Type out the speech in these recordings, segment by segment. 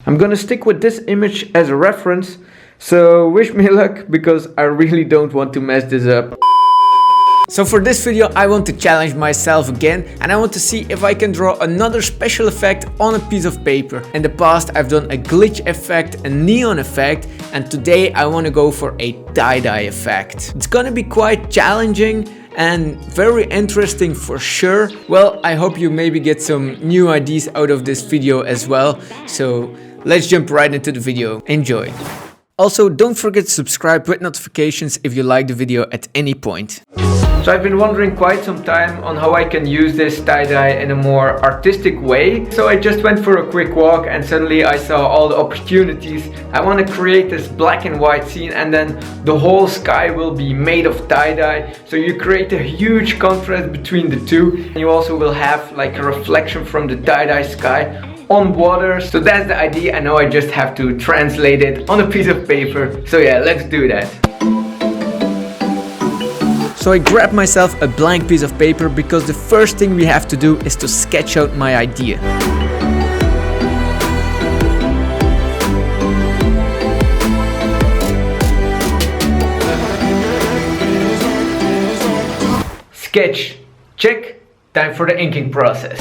I'm gonna stick with this image as a reference, so wish me luck because I really don't want to mess this up. So for this video I want to challenge myself again, and I want to see if I can draw another special effect on a piece of paper. In the past I've done a glitch effect, a neon effect, and today I want to go for a tie-dye effect. It's gonna be quite challenging and very interesting for sure. Well, I hope you maybe get some new ideas out of this video as well. So let's jump right into the video. Enjoy. Also, don't forget to subscribe with notifications if you like the video at any point. So I've been wondering quite some time on how I can use this tie-dye in a more artistic way. So I just went for a quick walk and suddenly I saw all the opportunities. I want to create this black and white scene, and then the whole sky will be made of tie-dye. So you create a huge contrast between the two. And you also will have like a reflection from the tie-dye sky on water. So that's the idea, and now I just have to translate it on a piece of paper. So yeah, let's do that. So I grabbed myself a blank piece of paper because the first thing we have to do is to sketch out my idea. Sketch, check, time for the inking process.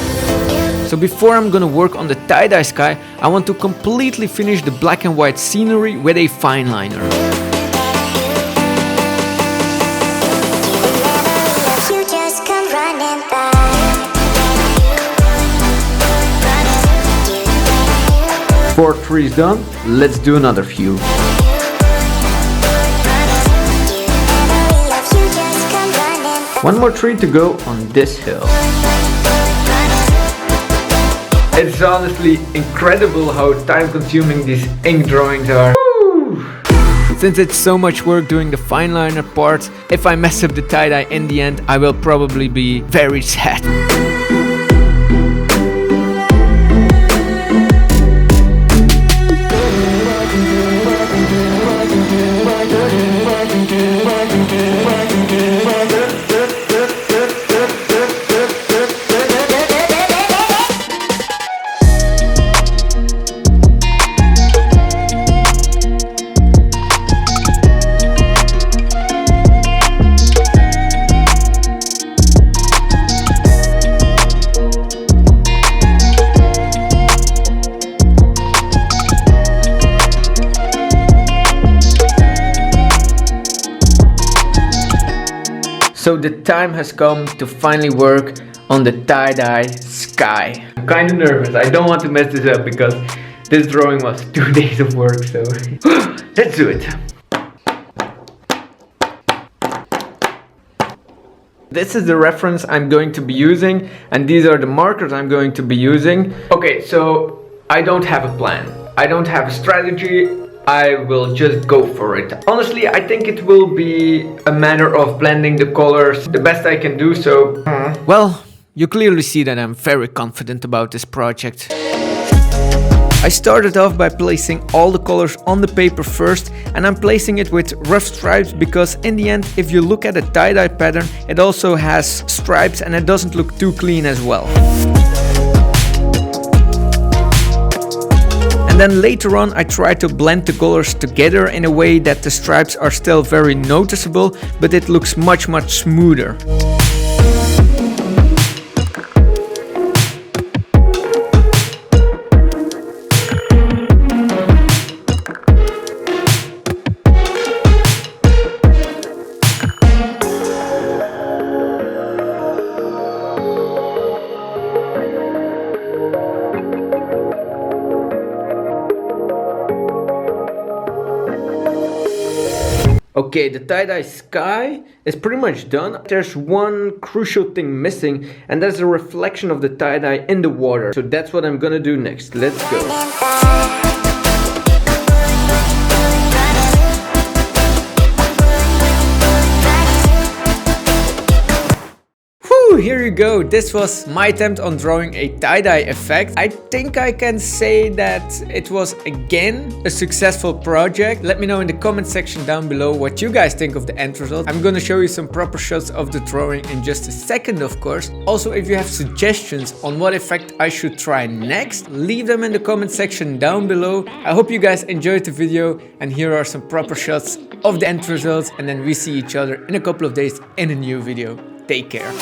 So before I'm gonna work on the tie-dye sky, I want to completely finish the black and white scenery with a fine liner. Four trees done, let's do another few. One more tree to go on this hill. It's honestly incredible how time-consuming these ink drawings are. Woo! Since it's so much work doing the fine liner part, if I mess up the tie-dye in the end, I will probably be very sad. So the time has come to finally work on the tie-dye sky. I'm kind of nervous. I don't want to mess this up because this drawing was 2 days of work, so let's do it. This is the reference I'm going to be using, and these are the markers I'm going to be using. Okay, so I don't have a plan. I don't have a strategy. I will just go for it. Honestly, I think it will be a matter of blending the colors the best I can do, so... Well, you clearly see that I'm very confident about this project. I started off by placing all the colors on the paper first, and I'm placing it with rough stripes because in the end, if you look at the tie-dye pattern, it also has stripes and it doesn't look too clean as well. And then later on I try to blend the colors together in a way that the stripes are still very noticeable, but it looks much smoother. Okay, the tie-dye sky is pretty much done. There's one crucial thing missing, and that's the reflection of the tie-dye in the water. So that's what I'm gonna do next. Let's go. Whew, here you go. This was my attempt on drawing a tie-dye effect. I think I can say that it was again a successful project. Let me know in the comment section down below what you guys think of the end result. I'm gonna show you some proper shots of the drawing in just a second, of course. Also, if you have suggestions on what effect I should try next, leave them in the comment section down below. I hope you guys enjoyed the video, and here are some proper shots of the end results, and then we see each other in a couple of days in a new video. Take care.